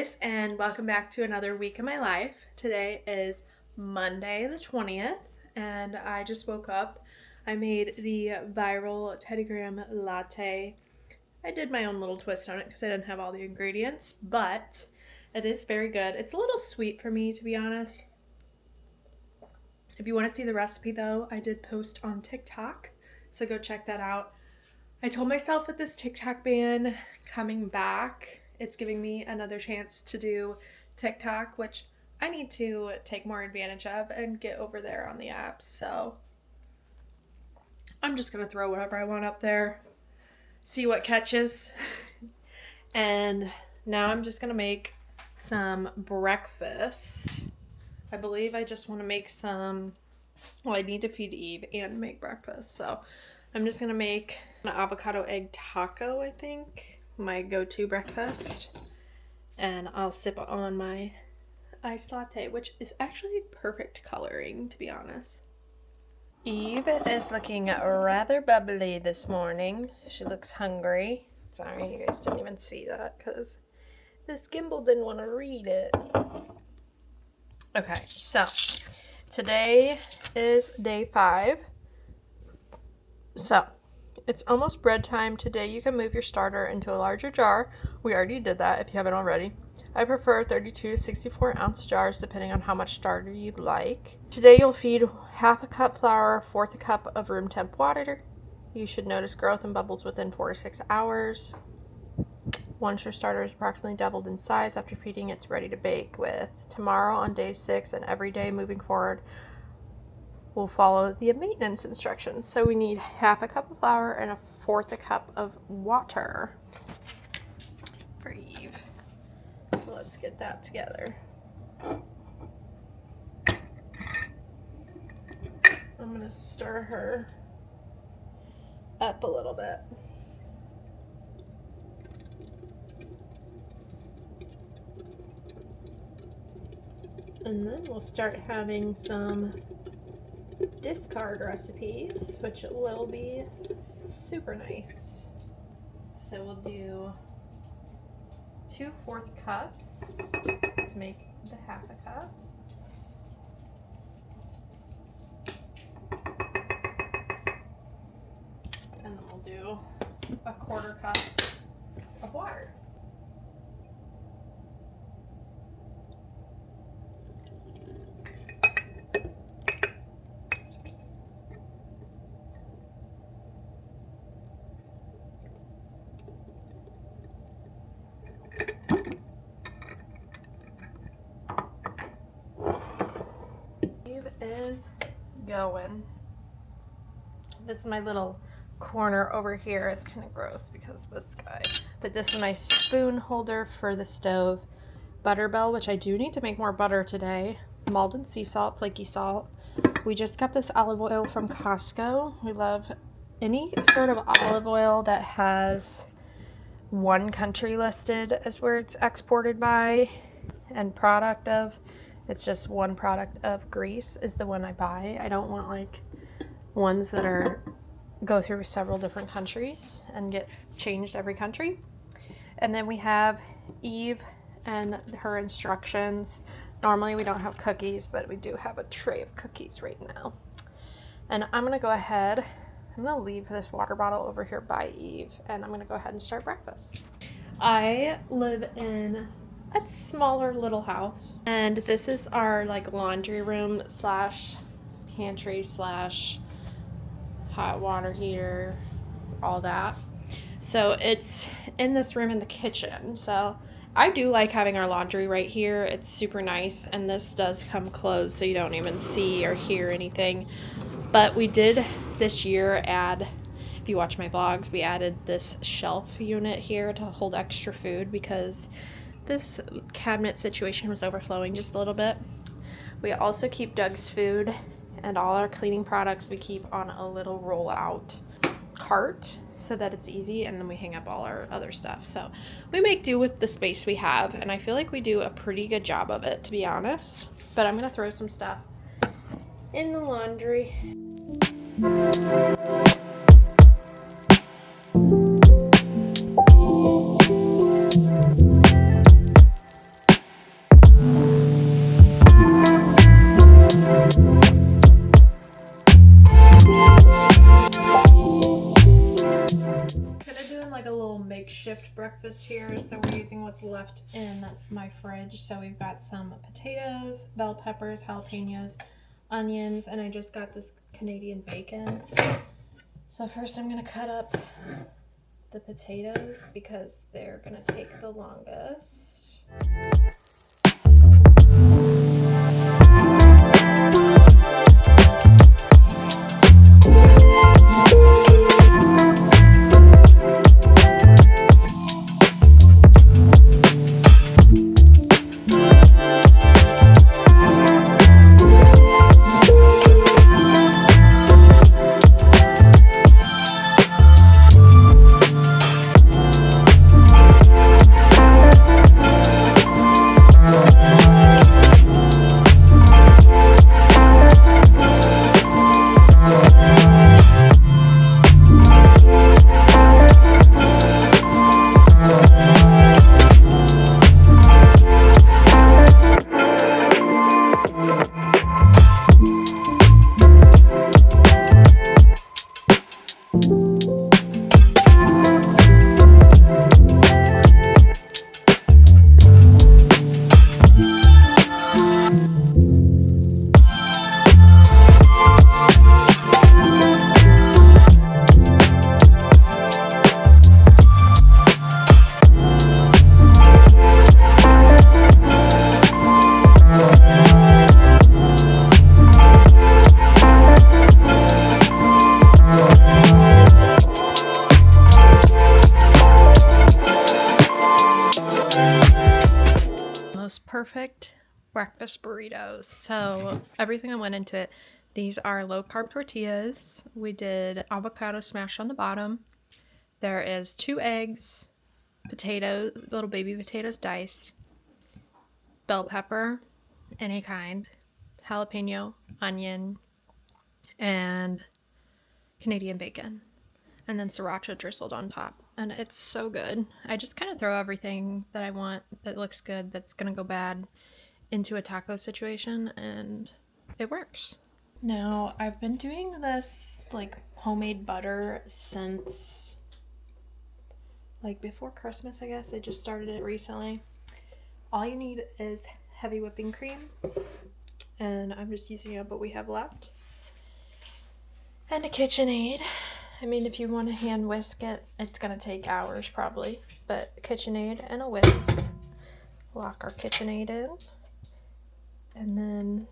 guys, and welcome back to another week of my life. Today is Monday the 20th, and I just woke up. I made the viral Teddy Graham latte. I did my own little twist on it because I didn't have all the ingredients, but it is very good. It's a little sweet for me, to be honest. If you want to see the recipe, though, I did post on TikTok, so go check that out. I told myself with this TikTok ban coming back, it's giving me another chance to do TikTok, which I need to take more advantage of and get over there on the app. So I'm just going to throw whatever I want up there, see what catches. And now I'm just going to make some breakfast. I believe I just want to make some, well, I need to feed Eve and make breakfast. So I'm just going to make an avocado egg taco, I think. My go-to breakfast, and I'll sip on my iced latte, which is actually perfect coloring, to be honest. Eve is looking rather bubbly this morning. She looks hungry. Sorry, you guys didn't even see that because this gimbal didn't want to read it. Okay, so today is day 5. So it's almost bread time. Today you can move your starter into a larger jar. We already did that if you haven't already. I prefer 32 to 64 ounce jars depending on how much starter you'd like. Today you'll feed half a cup flour, 1/4 a cup of room temp water. You should notice growth and bubbles within 4 to 6 hours. Once your starter is approximately doubled in size after feeding, it's ready to bake with. Tomorrow on day 6 and every day moving forward, we'll follow the maintenance instructions. So we need half a cup of flour and 1/4 a cup of water for Eve. So let's get that together. I'm gonna stir her up a little bit. And then we'll start having some discard recipes, which will be super nice. So we'll do 2 1/4 cups to make the half a cup. And then we'll do a 1/4 cup of water. Is going. This is my little corner over here. It's kind of gross because of this guy. But this is my spoon holder for the stove. Butterbell, which I do need to make more butter today. Malden sea salt, flaky salt. We just got this olive oil from Costco. We love any sort of olive oil that has one country listed as where it's exported by and product of. It's just one product of Greece is the one I buy. I don't want like ones that go through several different countries and get changed every country. And then we have Eve and her instructions. Normally we don't have cookies, but we do have a tray of cookies right now. And I'm gonna go ahead, I'm gonna leave this water bottle over here by Eve, and I'm gonna go ahead and start breakfast. I live in a smaller little house, and this is our like laundry room slash pantry slash hot water heater, all that. So it's in this room in the kitchen. So I do like having our laundry right here. It's super nice, and this does come closed so you don't even see or hear anything. But we did this year add, if you watch my vlogs, we added this shelf unit here to hold extra food because this cabinet situation was overflowing just a little bit. We also keep Doug's food and all our cleaning products we keep on a little roll-out cart so that it's easy, and then we hang up all our other stuff. So we make do with the space we have, and I feel like we do a pretty good job of it, to be honest. But I'm gonna throw some stuff in the laundry. breakfast here, so we're using what's left in my fridge. So we've got some potatoes, bell peppers, jalapenos, onions, and I just got this Canadian bacon. So first I'm gonna cut up the potatoes because they're gonna take the longest. Perfect breakfast burritos. So everything that went into it, these are low carb tortillas. We did avocado smash on the bottom. There is 2 eggs, potatoes, little baby potatoes diced, bell pepper, any kind, jalapeno, onion, and Canadian bacon, and then sriracha drizzled on top. And it's so good. I just kind of throw everything that I want that looks good, that's gonna go bad, into a taco situation, and it works. Now, I've been doing this like homemade butter since like before Christmas, I guess. I just started it recently. All you need is heavy whipping cream, and I'm just using up what we have left, and a KitchenAid. I mean, if you want to hand whisk it, it's gonna take hours probably, but KitchenAid and a whisk. Lock our KitchenAid in, and then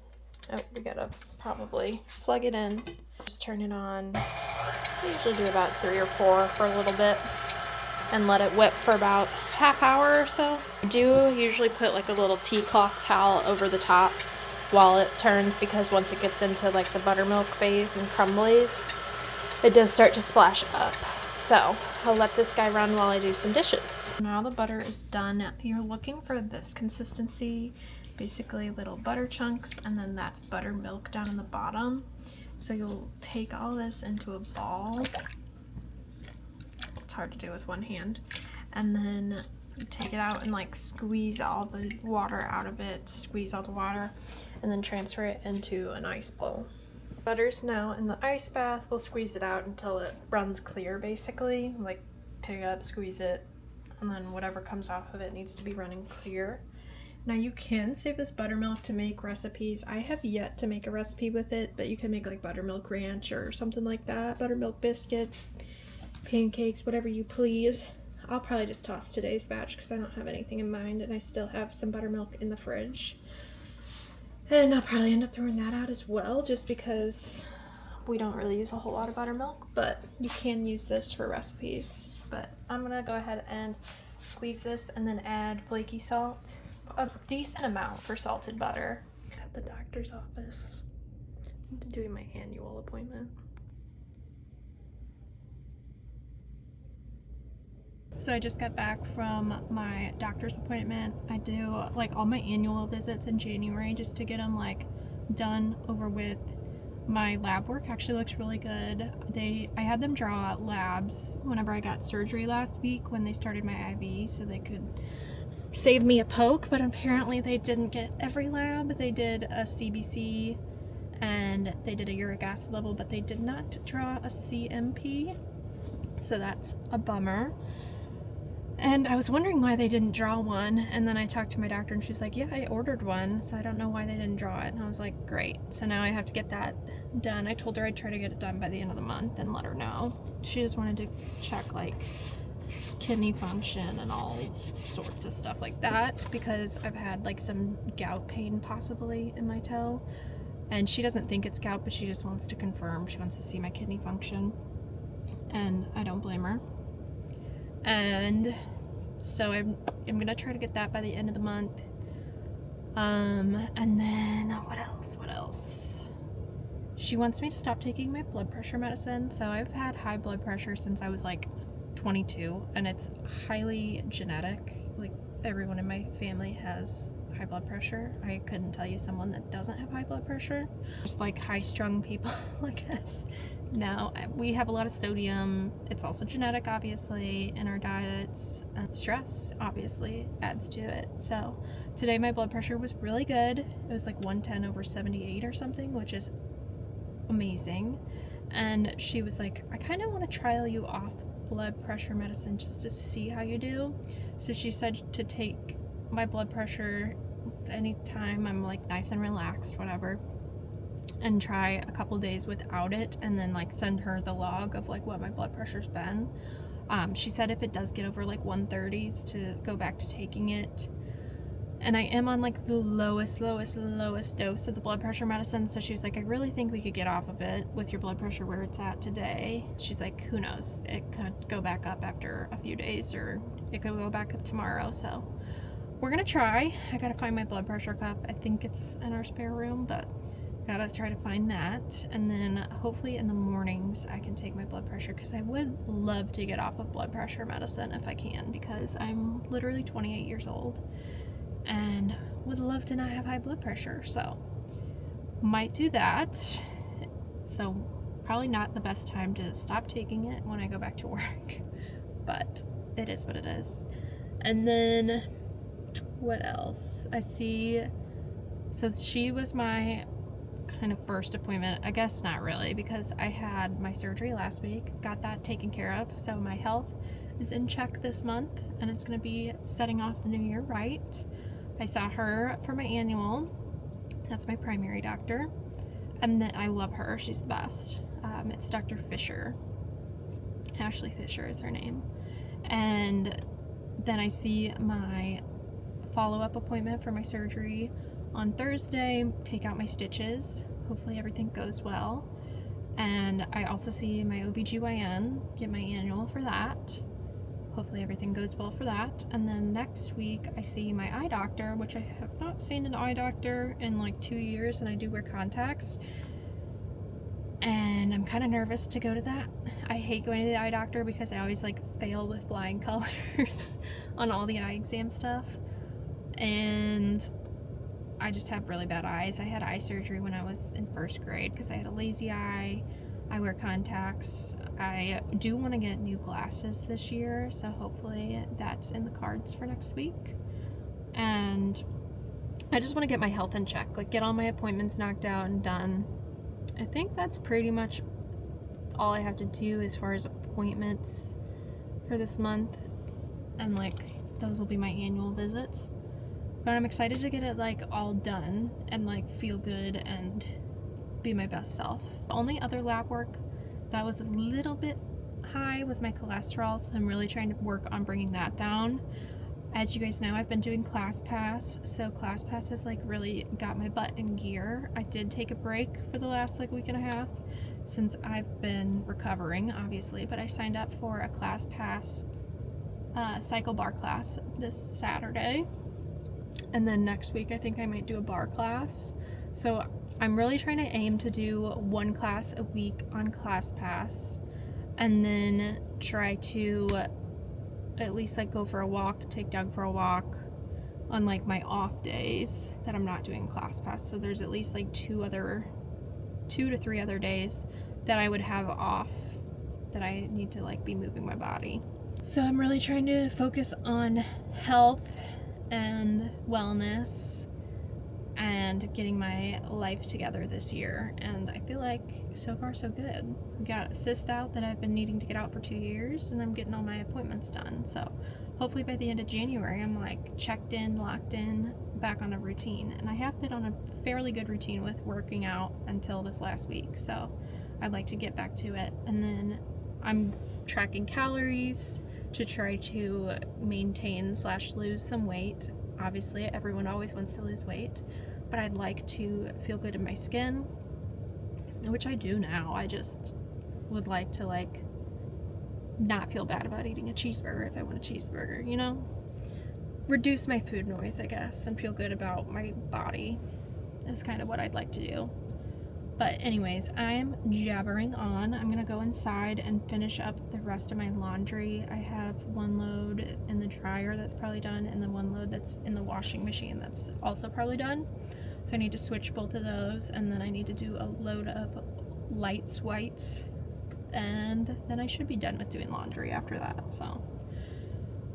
we gotta probably plug it in. Just turn it on. I usually do about 3 or 4 for a little bit, and let it whip for about half hour or so. I do usually put like a little tea cloth towel over the top while it turns, because once it gets into like the buttermilk phase and crumblies, it does start to splash up. So I'll let this guy run while I do some dishes. Now the butter is done. You're looking for this consistency, basically little butter chunks, and then that's buttermilk down in the bottom. So you'll take all this into a ball. It's hard to do with one hand. And then take it out and like squeeze all the water out of it, squeeze all the water, and then transfer it into an ice bowl. Butter's now in the ice bath. We'll squeeze it out until it runs clear, basically. Like pick it up, squeeze it, and then whatever comes off of it needs to be running clear. Now you can save this buttermilk to make recipes. I have yet to make a recipe with it, but you can make like buttermilk ranch or something like that. Buttermilk biscuits, pancakes, whatever you please. I'll probably just toss today's batch because I don't have anything in mind, and I still have some buttermilk in the fridge. And I'll probably end up throwing that out as well, just because we don't really use a whole lot of buttermilk, but you can use this for recipes. But I'm gonna go ahead and squeeze this and then add flaky salt, a decent amount for salted butter. At the doctor's office, I'm doing my annual appointment. So I just got back from my doctor's appointment. I do like all my annual visits in January just to get them like done over with. My lab work actually looks really good. I had them draw labs whenever I got surgery last week when they started my IV so they could save me a poke, but apparently they didn't get every lab. They did a CBC and they did a uric acid level, but they did not draw a CMP. So that's a bummer. And I was wondering why they didn't draw one, and then I talked to my doctor and she's like, yeah, I ordered one, so I don't know why they didn't draw it. And I was like, great. So now I have to get that done. I told her I'd try to get it done by the end of the month and let her know. She just wanted to check like kidney function and all sorts of stuff like that, because I've had like some gout pain possibly in my toe, and she doesn't think it's gout, but she just wants to confirm. She wants to see my kidney function, and I don't blame her. And so I'm gonna try to get that by the end of the month. And then what else? She wants me to stop taking my blood pressure medicine. So I've had high blood pressure since I was like 22, and it's highly genetic. Like everyone in my family has high blood pressure. I couldn't tell you someone that doesn't have high blood pressure. Just like high-strung people, I guess. Now, we have a lot of sodium. It's also genetic, obviously, in our diets. And stress, obviously, adds to it. So today my blood pressure was really good. It was like 110/78 or something, which is amazing. And she was like, I kind of want to trial you off blood pressure medicine just to see how you do. So she said to take my blood pressure anytime I'm like nice and relaxed, whatever, and try a couple days without it, and then like send her the log of like what my blood pressure's been. She said if it does get over like 130s to go back to taking it. And I am on like the lowest dose of the blood pressure medicine. So she was like, I really think we could get off of it with your blood pressure where it's at today. She's like, who knows? It could go back up after a few days, or it could go back up tomorrow. So we're gonna try. I gotta find my blood pressure cup. I think it's in our spare room, but gotta try to find that. And then hopefully in the mornings I can take my blood pressure, because I would love to get off of blood pressure medicine if I can, because I'm literally 28 years old and would love to not have high blood pressure. So might do that. So probably not the best time to stop taking it when I go back to work, but it is what it is. And then what else? I see, so she was my kind of first appointment. I guess not really, because I had my surgery last week, got that taken care of. So my health is in check this month, and it's going to be setting off the new year right. I saw her for my annual. That's my primary doctor, and then I love her. She's the best. It's Dr. Fisher. Ashley Fisher is her name. And then I see my follow-up appointment for my surgery on Thursday, take out my stitches. Hopefully everything goes well. And I also see my OBGYN, get my annual for that. Hopefully everything goes well for that. And then next week I see my eye doctor, which I have not seen an eye doctor in like 2 years, and I do wear contacts. And I'm kind of nervous to go to that. I hate going to the eye doctor because I always like fail with flying colors on all the eye exam stuff. And I just have really bad eyes. I had eye surgery when I was in first grade because I had a lazy eye. I wear contacts. I do want to get new glasses this year, so hopefully that's in the cards for next week. And I just want to get my health in check, like get all my appointments knocked out and done. I think that's pretty much all I have to do as far as appointments for this month, and like those will be my annual visits. But I'm excited to get it like all done and like feel good and be my best self. The only other lab work that was a little bit high was my cholesterol, so I'm really trying to work on bringing that down. As you guys know, I've been doing ClassPass, so ClassPass has like really got my butt in gear. I did take a break for the last like week and a half since I've been recovering, obviously, but I signed up for a ClassPass cycle bar class this Saturday. And then next week I think I might do a bar class. So I'm really trying to aim to do one class a week on ClassPass, and then try to at least like go for a walk, take Doug for a walk on like my off days that I'm not doing ClassPass. So there's at least like 2 to 3 other days that I would have off that I need to like be moving my body. So I'm really trying to focus on health and wellness and getting my life together this year, and I feel like so far so good. We got a cyst out that I've been needing to get out for 2 years, and I'm getting all my appointments done, so hopefully by the end of January, I'm like checked in, locked in, back on a routine. And I have been on a fairly good routine with working out until this last week. So I'd like to get back to it. And then I'm tracking calories to try to maintain / lose some weight. Obviously, everyone always wants to lose weight, but I'd like to feel good in my skin, which I do now. I just would like to not feel bad about eating a cheeseburger if I want a cheeseburger, you know? Reduce my food noise, I guess, and feel good about my body is kind of what I'd like to do. But anyways, I'm jabbering on. I'm gonna go inside and finish up the rest of my laundry. I have one load in the dryer that's probably done, and then one load that's in the washing machine that's also probably done. So I need to switch both of those, and then I need to do a load of lights whites, and then I should be done with doing laundry after that. So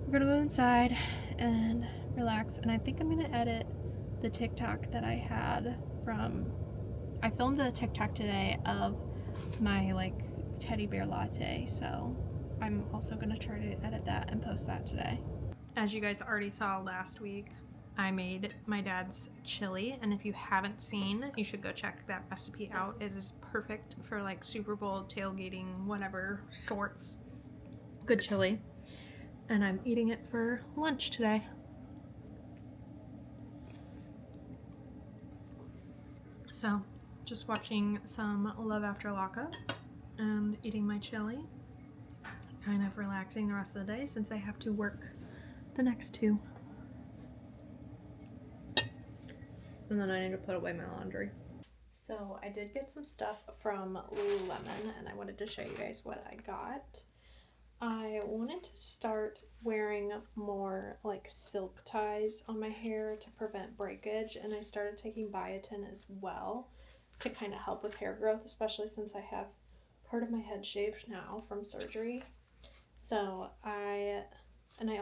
we're gonna go inside and relax, and I think I'm gonna edit the TikTok that I had I filmed a TikTok today of my teddy bear latte, so I'm also gonna try to edit that and post that today. As you guys already saw last week, I made my dad's chili, and if you haven't seen, you should go check that recipe out. It is perfect for Super Bowl, tailgating, whatever sorts. Good chili. And I'm eating it for lunch today. So, just watching some Love After Lockup and eating my chili. Kind of relaxing the rest of the day since I have to work the next 2. And then I need to put away my laundry. So I did get some stuff from Lululemon, and I wanted to show you guys what I got. I wanted to start wearing more silk ties on my hair to prevent breakage, and I started taking biotin as well to kind of help with hair growth, especially since I have part of my head shaved now from surgery. So I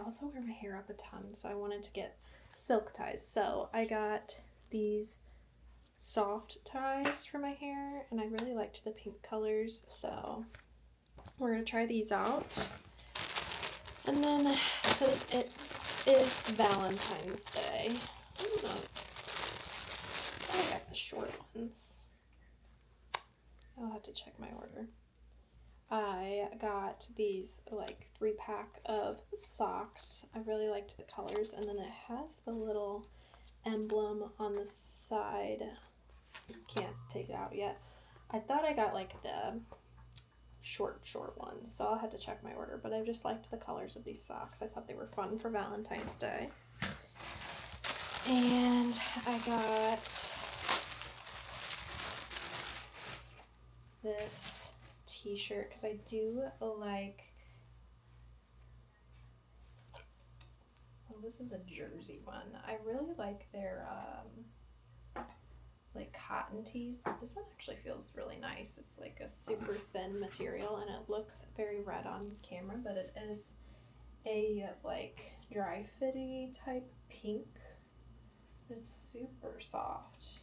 also wear my hair up a ton, so I wanted to get silk ties. So I got these soft ties for my hair, and I really liked the pink colors, so we're gonna try these out. And then since it is Valentine's Day, I got the short ones. I'll have to check my order. I got these 3-pack of socks. I really liked the colors, and then it has the little emblem on the side. Can't take it out yet. I thought I got the short ones, so I'll have to check my order, but I just liked the colors of these socks. I thought they were fun for Valentine's Day. And I got this t-shirt because I do like, well, this is a jersey one. I really like their cotton tees, but this one actually feels really nice. It's a super thin material, and it looks very red on camera, but it is a dry fitty type pink. It's super soft.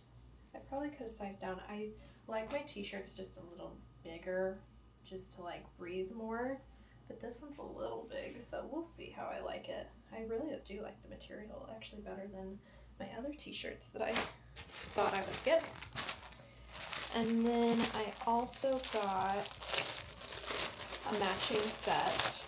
I probably could have sized down. I like my t-shirts just a little bigger, just to breathe more, but this one's a little big, so we'll see how I like it. I really do like the material, actually better than my other t-shirts that I thought I would get. And then I also got a matching set.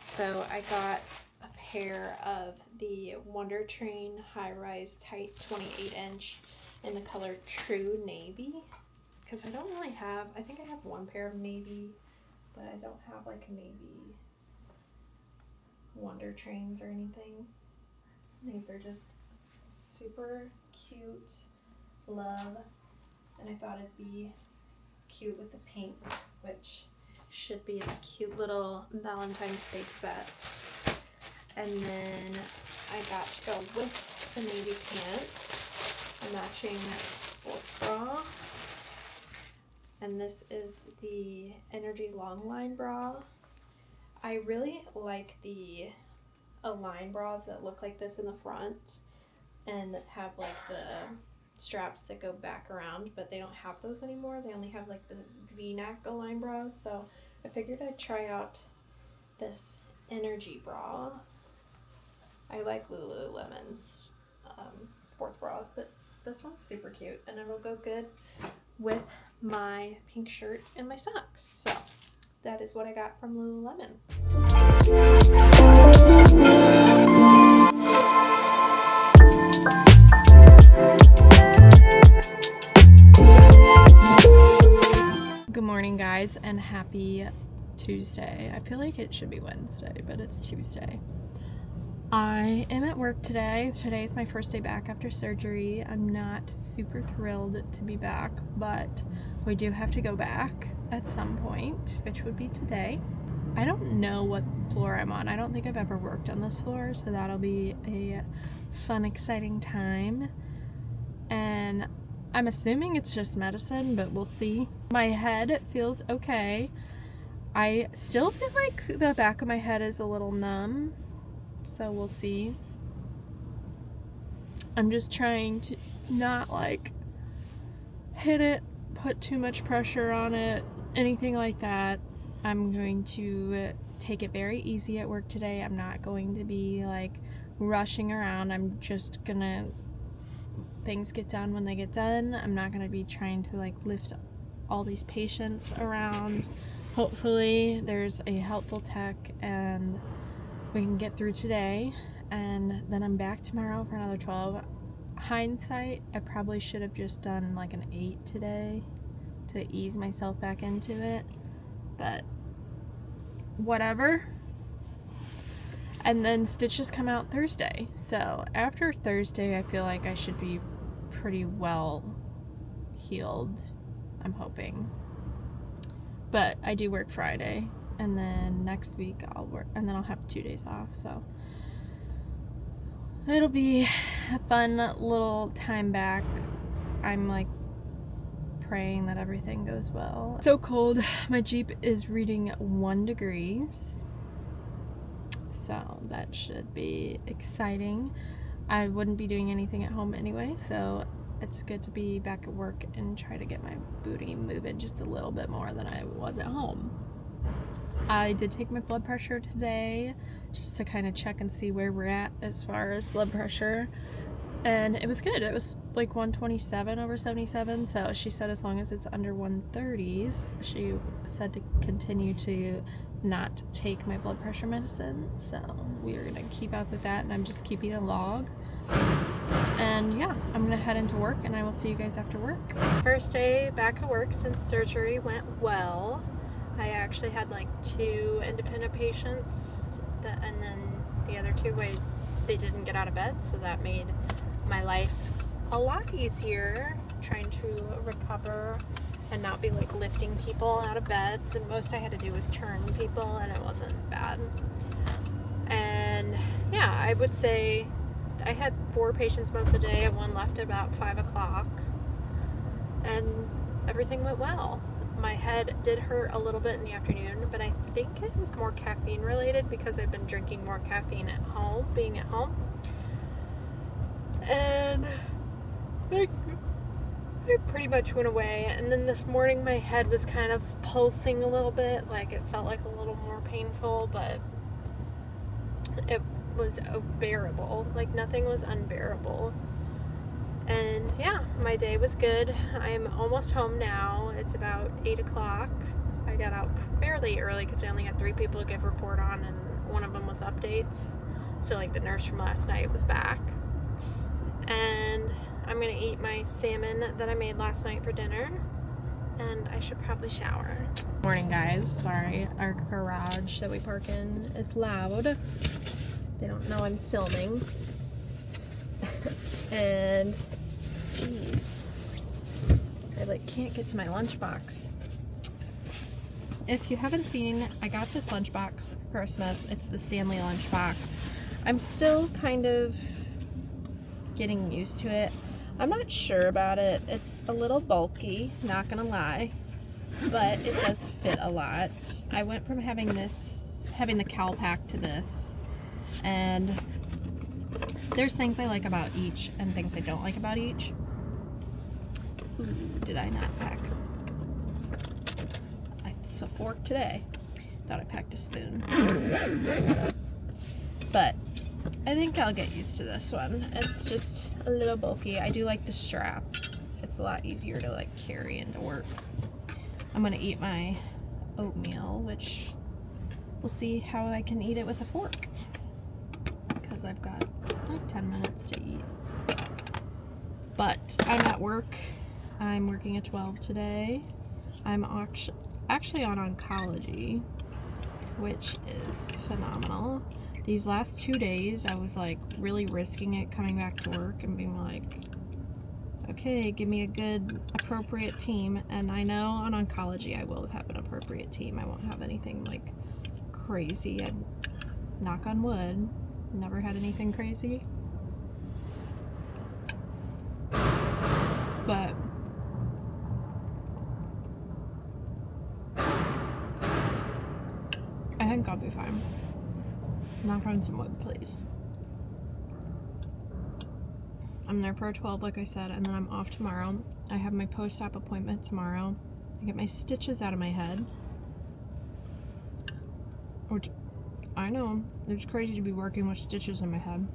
So I got a pair of the Wonder Train high-rise tight 28-inch in the color True Navy, because I don't really have, I think I have one pair of navy, but I don't have navy Wonder Trains or anything. These are just super cute, love, and I thought it'd be cute with the pink, which should be a cute little Valentine's Day set. And then I got to go with the navy pants, a matching sports bra, and this is the Energy Longline bra. I really like the Align bras that look like this in the front and that have the straps that go back around, but they don't have those anymore. They only have the V-neck Align bras, so I figured I'd try out this Energy bra. I like Lululemon's sports bras, but this one's super cute and it'll go good with my pink shirt and my socks. So that is what I got from Lululemon. Good morning, guys, and happy Tuesday. I feel like it should be Wednesday, but it's Tuesday. I am at work today. Today is my first day back after surgery. I'm not super thrilled to be back, but we do have to go back at some point, which would be today. I don't know what floor I'm on. I don't think I've ever worked on this floor, so that'll be a fun, exciting time. And I'm assuming it's just medicine, but we'll see. My head feels okay. I still feel like the back of my head is a little numb, so we'll see. I'm just trying to not like hit it, put too much pressure on it, anything like that. I'm going to take it very easy at work today. I'm not going to be like rushing around. I'm just gonna, things get done when they get done. I'm not gonna be trying to like lift all these patients around. Hopefully there's a helpful tech and we can get through today, and then I'm back tomorrow for another 12. Hindsight, I probably should have just done like an 8 today to ease myself back into it, but whatever. And then stitches come out Thursday, so after Thursday I feel like I should be pretty well healed, I'm hoping. But I do work Friday, and then next week I'll work, and then I'll have 2 days off, so it'll be a fun little time back. I'm like praying that everything goes well. It's so cold. My Jeep is reading 1 degrees, so that should be exciting. I wouldn't be doing anything at home anyway, so it's good to be back at work and try to get my booty moving just a little bit more than I was at home. I did take my blood pressure today just to kind of check and see where we're at as far as blood pressure, and it was good. It was like 127/77, so she said as long as it's under 130s, she said to continue to not take my blood pressure medicine, so we are gonna keep up with that, and I'm just keeping a log. And yeah, I'm gonna head into work and I will see you guys after work. First day back at work since surgery went well. I actually had like 2 independent patients and then the other 2 they didn't get out of bed, so that made my life a lot easier trying to recover and not be like lifting people out of bed. The most I had to do was turn people, and it wasn't bad. And yeah, I would say I had 4 patients most of the day, and 1 left at about 5 o'clock, and everything went well. My head did hurt a little bit in the afternoon, but I think it was more caffeine related because I've been drinking more caffeine at home, being at home. And it pretty much went away. And then this morning my head was kind of pulsing a little bit, like it felt like a little more painful, but it was bearable. Like nothing was unbearable. And yeah, my day was good. I'm almost home now. It's about 8 o'clock. I got out fairly early because I only had 3 people to give a report on, and one of them was updates. So like the nurse from last night was back. And I'm gonna eat my salmon that I made last night for dinner, and I should probably shower. Morning, guys. Sorry, our garage that we park in is loud. They don't know I'm filming. And jeez, I like can't get to my lunchbox. If you haven't seen, I got this lunchbox for Christmas. It's the Stanley lunchbox. I'm still kind of getting used to it. I'm not sure about it. It's a little bulky, not gonna lie, but it does fit a lot. I went from having the cowl pack to this, and there's things I like about each and things I don't like about each. Ooh, did I not pack? It's a fork today. Thought I packed a spoon. But I think I'll get used to this one. It's just a little bulky. I do like the strap. It's a lot easier to like carry into work. I'm gonna eat my oatmeal, which we'll see how I can eat it with a fork, because I've got like 10 minutes to eat. But I'm at work. I'm working at 12 today. I'm actually on oncology, which is phenomenal. These last 2 days, I was like really risking it coming back to work and being like, okay, give me a good, appropriate team. And I know on oncology, I will have an appropriate team. I won't have anything like crazy. And knock on wood, never had anything crazy. But I think I'll be fine. Knock on some wood, please. I'm there for a 12, like I said, and then I'm off tomorrow. I have my post-op appointment tomorrow. I get my stitches out of my head. Which, I know, it's crazy to be working with stitches in my head.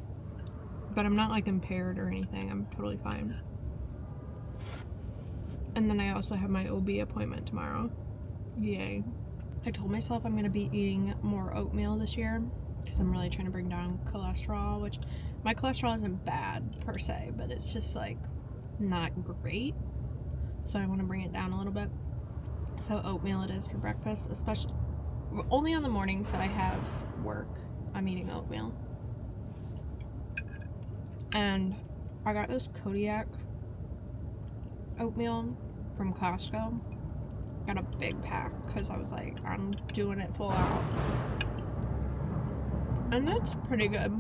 But I'm not like impaired or anything. I'm totally fine. And then I also have my OB appointment tomorrow. Yay. I told myself I'm going to be eating more oatmeal this year because I'm really trying to bring down cholesterol, which my cholesterol isn't bad per se, but it's just like not great. So I want to bring it down a little bit. So oatmeal it is for breakfast, especially only on the mornings that I have work. I'm eating oatmeal. And I got this Kodiak oatmeal from Costco. Got a big pack because I was like, I'm doing it full out. And that's pretty good.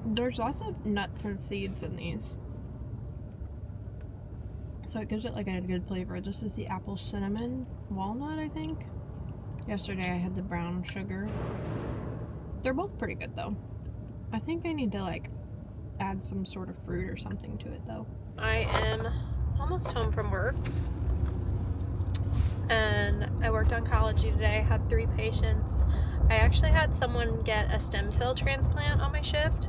There's lots of nuts and seeds in these, so it gives it like a good flavor. This is the apple cinnamon walnut, I think. Yesterday I had the brown sugar. They're both pretty good though. I think I need to like add some sort of fruit or something to it though. I am almost home from work, and I worked oncology today. I had 3 patients. I actually had someone get a stem cell transplant on my shift,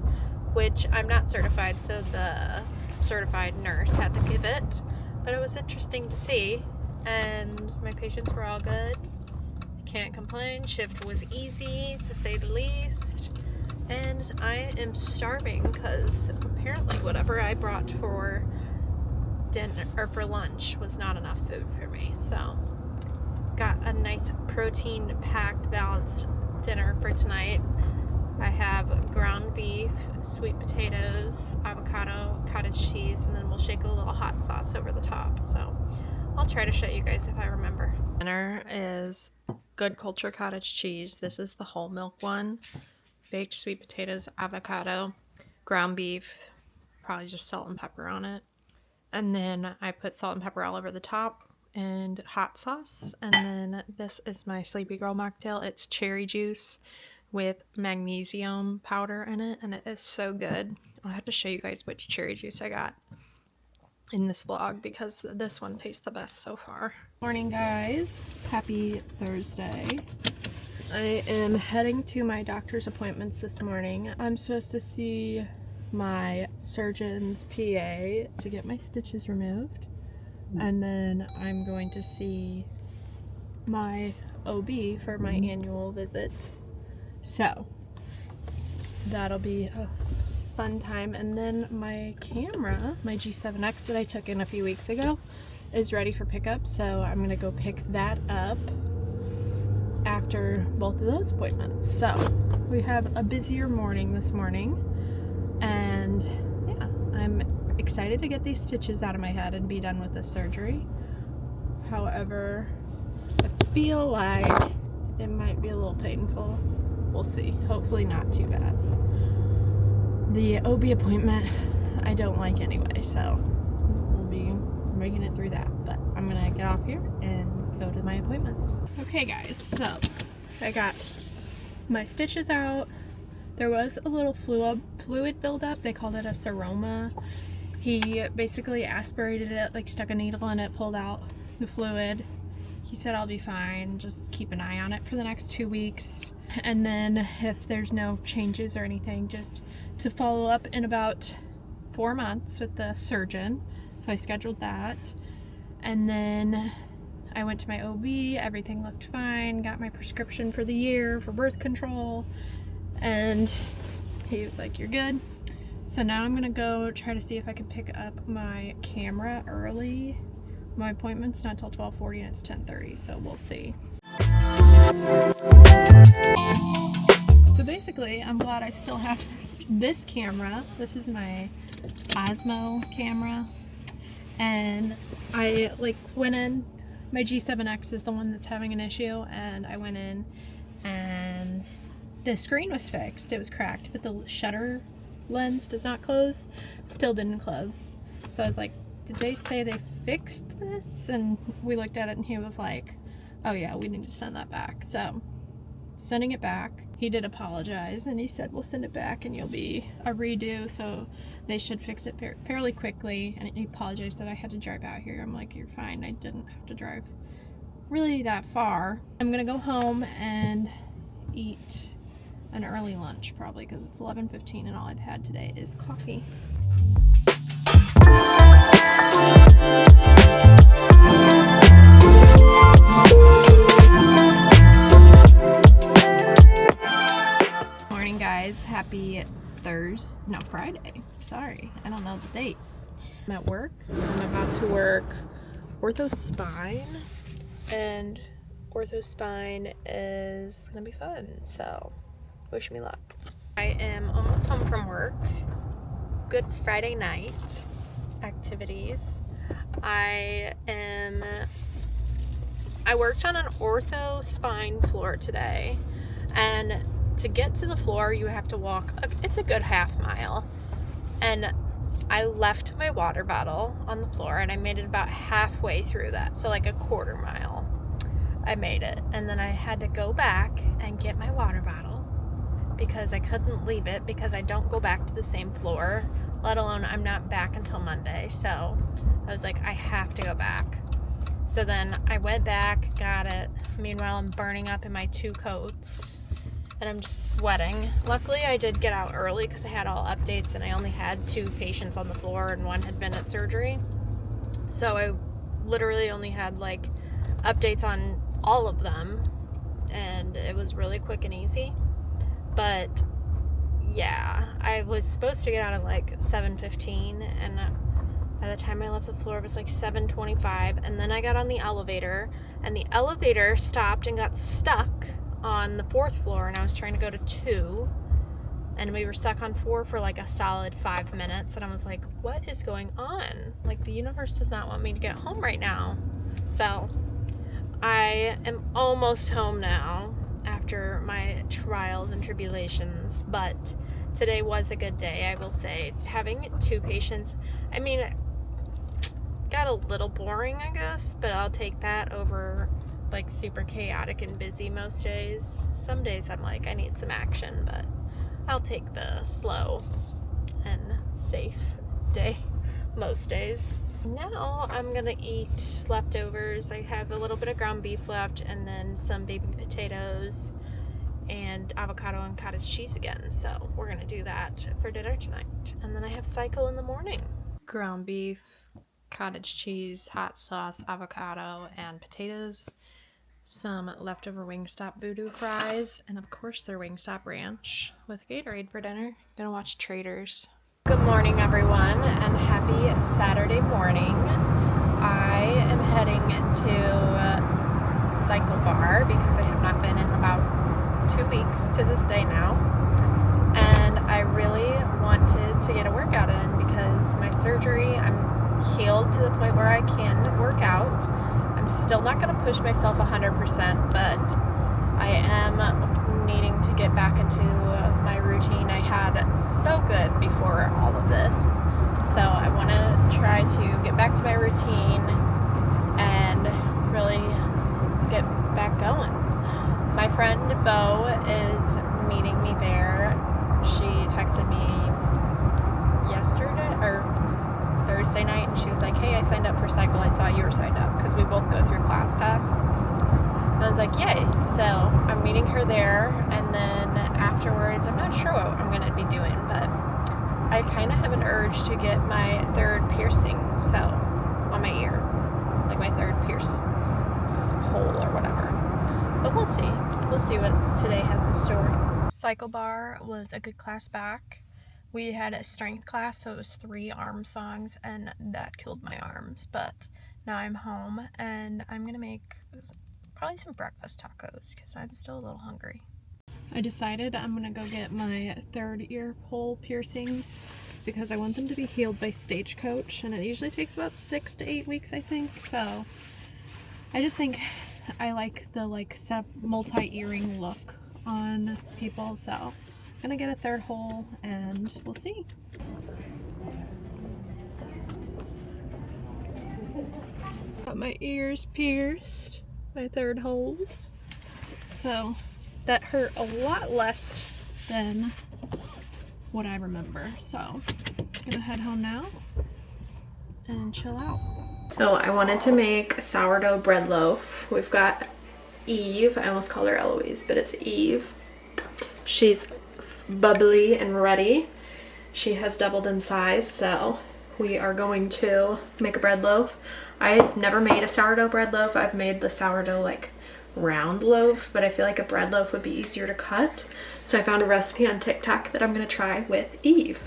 which I'm not certified, so the certified nurse had to give it. But it was interesting to see, and my patients were all good. Can't complain. Shift was easy, to say the least. And I am starving because apparently whatever I brought for dinner or for lunch was not enough food for me. So got a nice protein packed balanced dinner for tonight. I have ground beef, sweet potatoes, avocado, cottage cheese, and then we'll shake a little hot sauce over the top. So I'll try to show you guys if I remember. Dinner is Good Culture cottage cheese. This is the whole milk one. Baked sweet potatoes, avocado, ground beef, probably just salt and pepper on it. And then I put salt and pepper all over the top and hot sauce. And then this is my Sleepy Girl mocktail. It's cherry juice with magnesium powder in it, and it is so good. I'll have to show you guys which cherry juice I got in this vlog because this one tastes the best so far. Morning guys, happy Thursday. I am heading to my doctor's appointments this morning. I'm supposed to see my surgeon's PA to get my stitches removed, and then I'm going to see my OB for my annual visit. So that'll be a fun time. And then my camera, my G7X that I took in a few weeks ago, is ready for pickup, so I'm gonna go pick that up after both of those appointments. So we have a busier morning this morning, and yeah, I'm excited to get these stitches out of my head and be done with this surgery. However, I feel like it might be a little painful. We'll see. Hopefully not too bad. The OB appointment I don't like anyway, so we'll be making it through that. But I'm gonna get off here and go to my appointments. Okay guys, so I got my stitches out. There was a little fluid buildup. They called it a seroma. He basically aspirated it, like stuck a needle in it, pulled out the fluid. He said I'll be fine, just keep an eye on it for the next 2 weeks. And then if there's no changes or anything, just to follow up in about 4 months with the surgeon. So I scheduled that. And then I went to my OB, everything looked fine, got my prescription for the year for birth control, and he was like, you're good. So now I'm gonna go try to see if I can pick up my camera early. My appointment's not till 12:40 and it's 10:30, so we'll see. So basically, I'm glad I still have this camera. This is my Osmo camera. And I went in, my G7X is the one that's having an issue, and I went in and the screen was fixed. It was cracked, but the shutter lens does not close. Still didn't close. So I was like, did they say they fixed this? And we looked at it and he was like, oh yeah, we need to send that back. So sending it back, he did apologize and he said, we'll send it back and you'll be a redo, so they should fix it fairly quickly. And he apologized that I had to drive out here. I'm like, you're fine, I didn't have to drive really that far. I'm gonna go home and eat an early lunch probably, because it's 11:15 and all I've had today is coffee. Morning guys, happy Friday. Sorry, I don't know the date. I'm at work. I'm about to work ortho spine, and ortho spine is gonna be fun, so wish me luck. I am almost home from work. Good Friday night activities. I worked on an ortho spine floor today, and to get to the floor you have to walk, it's a good half mile, and I left my water bottle on the floor and I made it about halfway through that, so like a quarter mile I made it, and then I had to go back and get my water bottle because I couldn't leave it, because I don't go back to the same floor, let alone I'm not back until Monday. So I was like, I have to go back. So then I went back, got it. Meanwhile, I'm burning up in my 2 coats and I'm just sweating. Luckily, I did get out early because I had all updates and I only had 2 patients on the floor and 1 had been at surgery. So I literally only had updates on all of them, and it was really quick and easy. But yeah, I was supposed to get out at 7:15, and by the time I left the floor it was 7:25, and then I got on the elevator and the elevator stopped and got stuck on the 4th floor, and I was trying to go to 2 and we were stuck on 4 for a solid 5 minutes, and I was like, what is going on? The universe does not want me to get home right now. So I am almost home now after my trials and tribulations, but today was a good day, I will say. Having 2 patients, I mean, it got a little boring, I guess, but I'll take that over super chaotic and busy most days. Some days I'm I need some action, but I'll take the slow and safe day most days. Now I'm gonna eat leftovers. I have a little bit of ground beef left, and then some baby potatoes and avocado and cottage cheese again. So we're gonna do that for dinner tonight. And then I have cycle in the morning. Ground beef, cottage cheese, hot sauce, avocado, and potatoes. Some leftover Wingstop voodoo fries, and of course their Wingstop ranch with Gatorade for dinner. Gonna watch Traders. Good morning everyone, and happy Saturday morning. I am heading to Cycle Bar because I have not been in about 2 weeks to this day now, and I really wanted to get a workout in because my surgery, I'm healed to the point where I can work out. I'm still not going to push myself 100%, but I am needing to get back into my routine I had so good before all of this. So I want to try to get back to my routine and really get back going. My friend Bo is meeting me there. She texted me yesterday or Thursday night, and she was like, hey, I signed up for Cycle. I saw you were signed up because we both go through ClassPass. I was like, yay. So I'm meeting her there, and then afterwards, I'm not sure what I'm going to be doing, but I kind of have an urge to get my third piercing, so, on my ear. Like my third pierce hole or whatever. But we'll see. We'll see what today has in store. Cycle bar was a good class back. We had a strength class, so it was 3 arm songs, and that killed my arms. But now I'm home, and I'm going to make probably some breakfast tacos, because I'm still a little hungry. I decided I'm going to go get my third ear hole piercings, because I want them to be healed by Stagecoach, and it usually takes about 6 to 8 weeks, I think. So I just think I like the multi-earring look on people, so I'm gonna get a third hole and we'll see. Got my ears pierced, my third holes, so that hurt a lot less than what I remember. So I'm gonna head home now and chill out. So I wanted to make a sourdough bread loaf. We've got Eve. I almost called her Eloise, but it's Eve. She's bubbly and ready. She has doubled in size, so we are going to make a bread loaf. I've never made a sourdough bread loaf. I've made the sourdough like round loaf, but I feel like a bread loaf would be easier to cut. So I found a recipe on TikTok that I'm gonna try with Eve.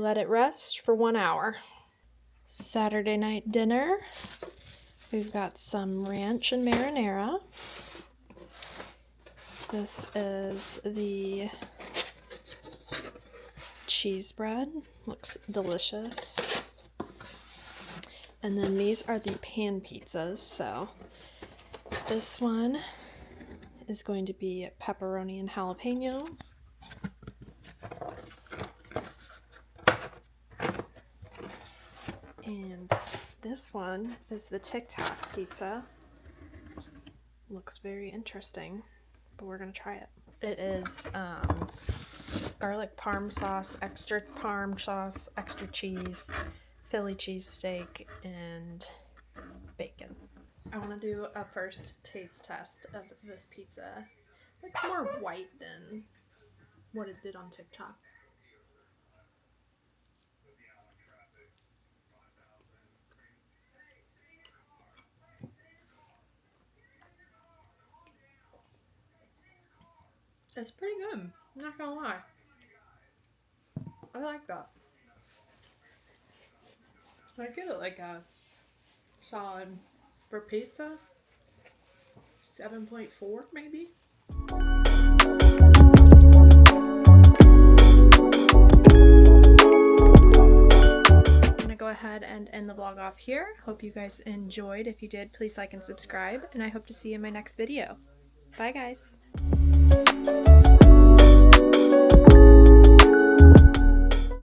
Let it rest for 1 hour. Saturday night dinner. We've got some ranch and marinara. This is the cheese bread. Looks delicious. And then these are the pan pizzas. So this one is going to be pepperoni and jalapeno. And this one is the TikTok pizza. Looks very interesting, but we're gonna try it. It is garlic parm sauce, extra parm sauce, extra cheese, Philly cheesesteak, and bacon. I want to do a first taste test of this pizza. It's more white than what it did on TikTok. It's pretty good, I'm not gonna lie. I like that. I give it like a solid, for pizza, 7.4 maybe. I'm gonna go ahead and end the vlog off here. Hope you guys enjoyed. If you did, please like and subscribe, and I hope to see you in my next video. Bye guys.